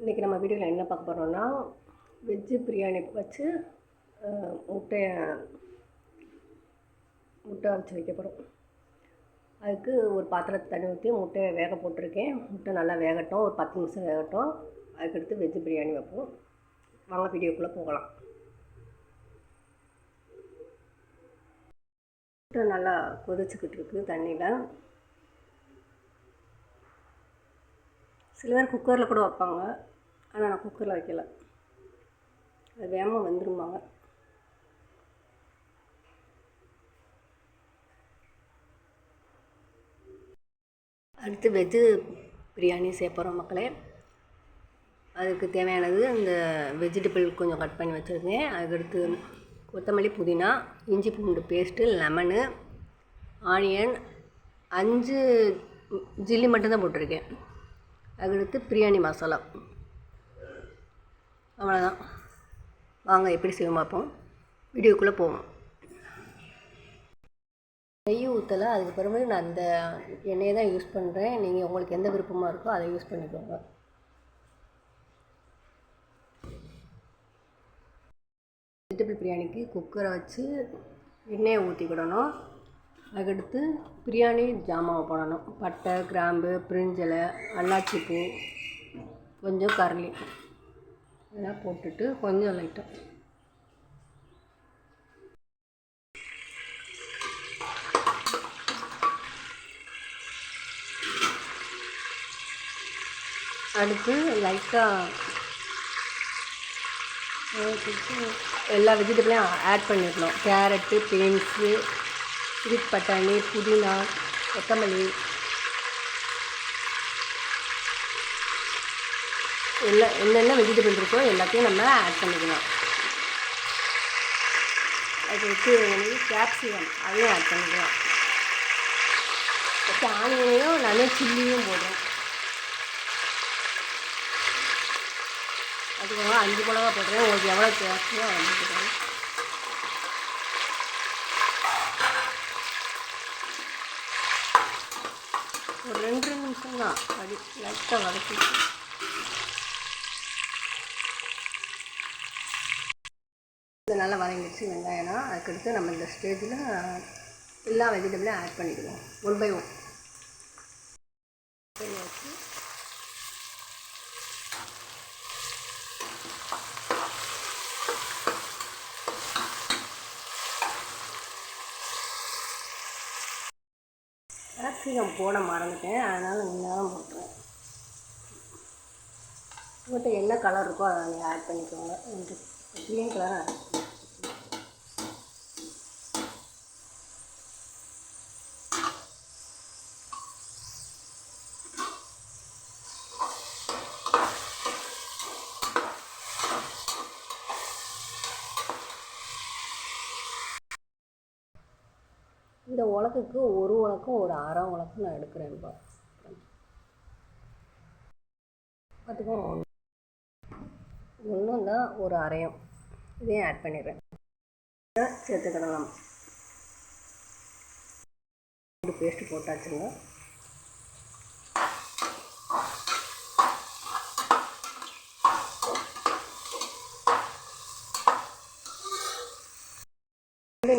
இன்றைக்கி நம்ம வீடியோவில் என்ன பார்க்க போகிறோம்னா வெஜ்ஜு பிரியாணி வச்சு முட்டை வச்சு வைக்க போகிறோம். அதுக்கு ஒரு பாத்திரத்தை தண்ணி ஊற்றி முட்டையை வேக போட்டிருக்கேன். முட்டை நல்லா வேகட்டும், ஒரு 10 நிமிஷம் வேகட்டும். அதுக்கடுத்து வெஜ்ஜு பிரியாணி வைப்போம். வாங்க வீடியோக்குள்ளே போகலாம். முட்டை நல்லா கொதிச்சுக்கிட்டு இருக்குது தண்ணியில். சில பேர் குக்கரில் கூட வைப்பாங்க, ஆனால் நான் குக்கரில் வைக்கலை, அது வேகமாக வந்துருமாங்க. அடுத்து வெஜ்ஜு பிரியாணி சேர்ப்போம் மக்களே. அதுக்கு தேவையானது இந்த வெஜிடபிள் கொஞ்சம் கட் பண்ணி வச்சுருக்கேன். அதுக்கடுத்து கொத்தமல்லி, புதினா, இஞ்சி பூண்டு பேஸ்ட்டு, லெமனு, ஆனியன், 5 ஜில்லி மட்டும்தான் போட்டிருக்கேன். அதுக்கடுத்து பிரியாணி மசாலா, அவ்வளோதான். வாங்க எப்படி செய்வோம் பார்ப்போம். வீடியோக்குள்ளே போவோம். நெய் ஊற்றலை, அதுக்கு பிறகு நான் அந்த எண்ணெயை தான் யூஸ் பண்ணுறேன். நீங்கள் உங்களுக்கு எந்த விருப்பமாக இருக்கோ அதை யூஸ் பண்ணிக்கோங்க. வெஜிடபிள் பிரியாணிக்கு குக்கரை வச்சு எண்ணெயை ஊற்றிக்கிடணும். அதுக்கடுத்து பிரியாணி ஜாமாவை போடணும். பட்டை, கிராம்பு, பிரிஞ்சலை, அன்னாச்சிப்பூ, கொஞ்சம் கரளி இதெல்லாம் போட்டுட்டு கொஞ்சம் லைட்டாக அடுத்து லைட்டாக எல்லா வெஜிடபிளையும் ஆட் பண்ணிடணும். கேரட்டு, பீன்ஸு, ஸ்வீட் பட்டாணி, புதினா, கொத்தமல்லி என்னென்ன வெஜிடபிள் இருக்கோ எல்லாத்தையும் நம்ம ஆட் பண்ணிக்கலாம். அதுக்கு கேப்சிகம் அதையும் ஆட் பண்ணிக்கலாம். ஆனியனையும் நிறைய சில்லியும் போடுறோம். அதுக்கு 5 மிளகா போடுறேன். உங்களுக்கு எவ்வளோ தேவையோ வந்துக்கிறேன். ஒரு 2 நிமிஷம் தான், அப்படி லைட்டாக வதக்கிட்டு இது நல்லா வதங்கிடுச்சு வெங்காயம்னா. அதுக்கடுத்து நம்ம இந்த ஸ்டேஜில் எல்லா வெஜிடபிளையும் ஆட் பண்ணிடுவோம் 1 by 1 வச்சு. கேப்சிகம் போட மறந்துட்டேன், அதனால் இன்னும் போட்டுறேன். உங்கள்கிட்ட என்ன கலர் இருக்கோ அதை நீங்கள் ஆட் பண்ணிக்கோங்க. எனக்கு க்ரீன் கலர் ஆட் பண்ணிக்கோங்க. இந்த உலக்குக்கு ஒரு உலக்கம் ஒரு அரை உலக்கம் நான் எடுக்கிறேன். பார்த்துக்கோ, ஒன்றும் தான் ஒரு அரையம் இதையும் ஆட் பண்ணிடுறேன். சேர்த்துக்கிடலாம். பேஸ்ட்டு போட்டாச்சுங்க.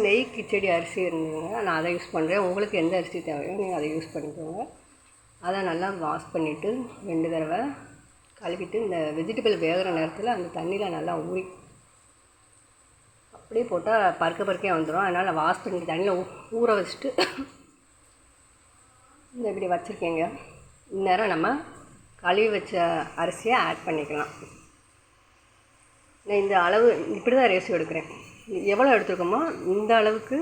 நெய் கிச்சடி அரிசி இருந்ததுங்க, நான் அதை யூஸ் பண்ணுறேன். உங்களுக்கு எந்த அரிசி தேவையோ நீங்கள் அதை யூஸ் பண்ணிக்கோங்க. அதை நல்லா வாஷ் பண்ணிவிட்டு 2 தடவை கழுவிட்டு இந்த வெஜிடபிள் வேகிற நேரத்தில் அந்த தண்ணியில் நல்லா ஊறி அப்படியே போட்டால் பருக்கையாக வந்துடும். அதனால் வாஷ் பண்ணி தண்ணியில் ஊற வச்சுட்டு இந்த இப்படி வச்சுருக்கேங்க. இந்நேரம் நம்ம கழுவி வச்ச அரிசியை ஆட் பண்ணிக்கலாம். நான் இந்த அளவு இப்படி தான் ரேஷியோ எடுக்கிறேன். எவ்வளோ எடுத்துருக்கோமோ இந்த அளவுக்கு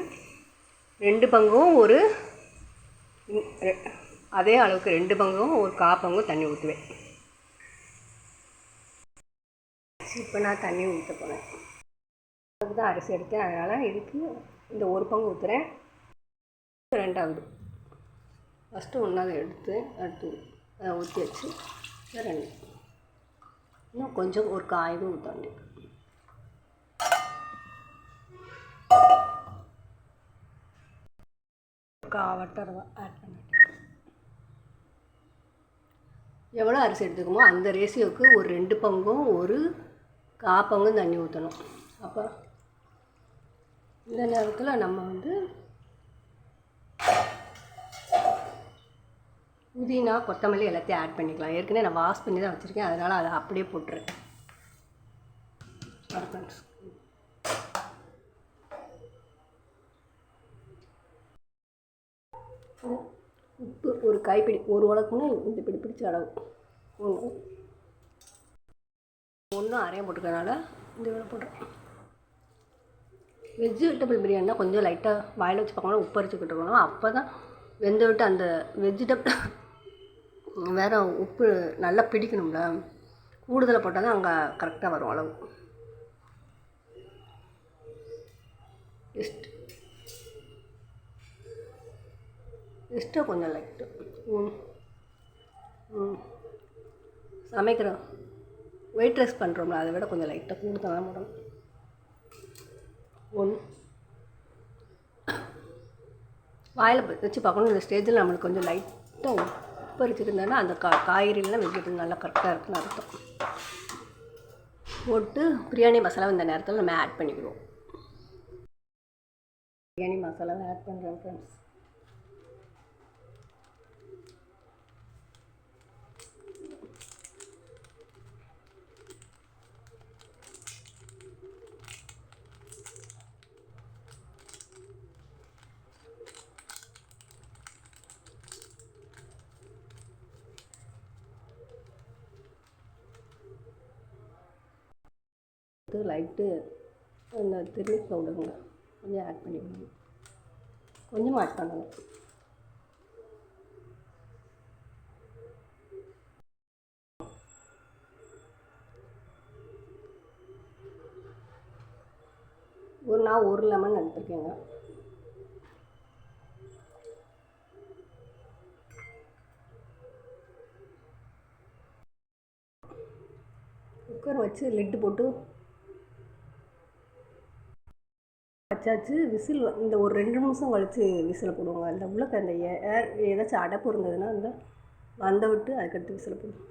2 பங்கும் அதே அளவுக்கு 2 பங்கும் ஒரு 1/4 பங்கும் தண்ணி ஊற்றுவேன். இப்போ நான் தண்ணி ஊற்ற போனேன். அதுக்கு தான் அரிசி எடுத்தேன், அதனால் இதுக்கு இந்த 1 பங்கு ஊற்றுறேன். 2வது ஃபஸ்ட்டு 1வது எடுத்து அடுத்து ஊற்றி வச்சு 2 இன்னும் கொஞ்சம் ஒரு காய்வு ஊற்ற வேண்டியது. காவட்டை ஆட் பண்ணிட்டேன். எவ்வளோ அரிசி எடுத்துக்கமோ அந்த ரேஷியோவுக்கு ஒரு 2 பங்கும் ஒரு 1/4 பங்கும் தண்ணி ஊற்றணும். அப்போ இந்த நேரத்தில் நம்ம வந்து புதினா கொத்தமல்லி எல்லாத்தையும் ஆட் பண்ணிக்கலாம். ஏற்கனவே நான் வாஷ் பண்ணி தான் வச்சுருக்கேன், அதனால் அதை அப்படியே போட்டுருக்கேன். உப்பு ஒரு கைப்பிடி, ஒரு உலக்குன்னு இந்த பிடி பிடிச்ச அளவு ஒன்றும் அரையம் போட்டுக்கிறதுனால இந்த இவ்வளோ போட்டுறேன். வெஜிடபிள் பிரியாணினா கொஞ்சம் லைட்டாக வாயில் வச்சு பார்க்கணும், உப்பு அரைச்சிக்கிட்டு இருக்கணும். அப்போ தான் வெந்து விட்டு அந்த வெஜிடபிள் வேறு உப்பு நல்லா பிடிக்கணும்ல, கூடுதலாக போட்டால் தான் அங்கே கரெக்டாக வரும் அளவு. எக்ஸ்ட்ரா கொஞ்சம் லைட்டு சமைக்கிறோம், வெயிட் ரைஸ் பண்ணுறோம்ல, அதை விட கொஞ்சம் லைட்டாக கூடுதலாக தான் போடணும். வாயில் வச்சு பார்க்கணும். இந்த ஸ்டேஜில் நம்மளுக்கு கொஞ்சம் லைட்டாக உப்பு அரிச்சிருந்தோன்னா அந்த காய்கறிலாம் வெஜிடபிள் நல்லா கரெக்டாக இருக்குன்னு அர்த்தம். போட்டு பிரியாணி மசாலா இந்த நேரத்தில் நம்ம ஆட் பண்ணிக்கிறோம். பிரியாணி மசாலாவை ஆட் பண்ணுறேன் ஃப்ரெண்ட்ஸ். லைட்டு அந்த திருநீ பவுடருங்க கொஞ்சம் ஆட் பண்ணிக்கணும், கொஞ்சமாக ஆட் பண்ணணும். நான் 1 லெமன் எடுத்துருக்கேங்க. குக்கர் வச்சு லிட்டு போட்டு வச்சாச்சு. விசில் இந்த ஒரு 2 நிமிஷம் கழித்து விசிலை போடுவோங்க. அந்த உள்ளக்க அந்த ஏர் ஏதாச்சும் அடைப்பு இருந்ததுன்னா அந்த வந்த விட்டு அதுக்கடுத்து விசிலை போடுவோம்.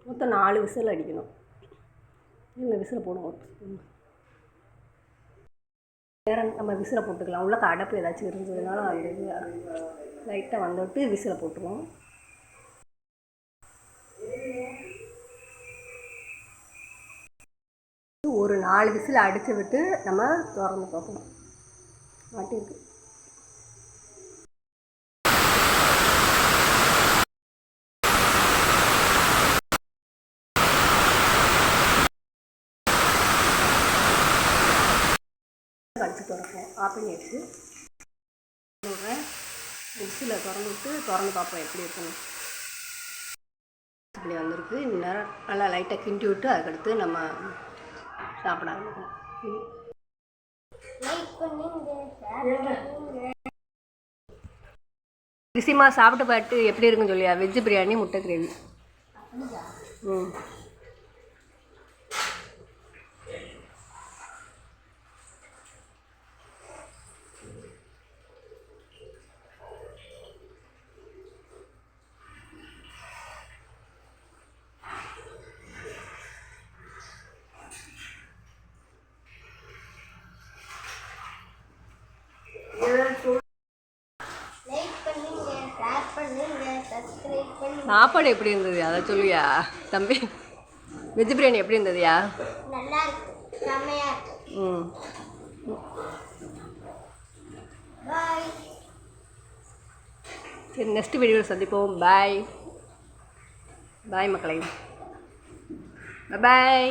மொத்தம் 4 விசில் அடிக்கணும். இந்த விசிலை போடுவோம். வேறு நம்ம விசிலை போட்டுக்கலாம். உள்ளக்க அடைப்பு ஏதாச்சும் இருந்ததுனால அந்த இது லைட்டாக வந்த விட்டு விசிலை போட்டுருவோம். ஒரு 4 விசில் அடித்து விட்டு நம்ம திறந்து பார்ப்போம். மாட்டிருக்கு. கடிச்சு திறப்போம். ஆஃப் பண்ணி வச்சு விசில் திறந்து விட்டு திறந்து பார்ப்போம் எப்படி இருக்குன்னு. இப்படி வந்திருக்கு. இந்நேரம் நல்லா லைட்டாக கிண்டி விட்டு அதுக்கடுத்து நம்ம சாப்பிட ஆரம்பிக்கும். ரிசிமா சாப்பிட்டு பார்த்து எப்படி இருக்குன்னு சொல்லியா? வெஜ்ஜு பிரியாணி முட்டை கிரேவி. சாப்பாடு எப்படி இருந்தது அதை சொல்லுவியா தம்பி? வெஜ் பிரியாணி எப்படி இருந்ததுயா? நல்லா இருக்கு, செமையா இருக்கு. பாய். சரி, நெக்ஸ்ட் வீடியோவில் சந்திப்போம். பாய் பாய் மக்களை. பாய் பாய்.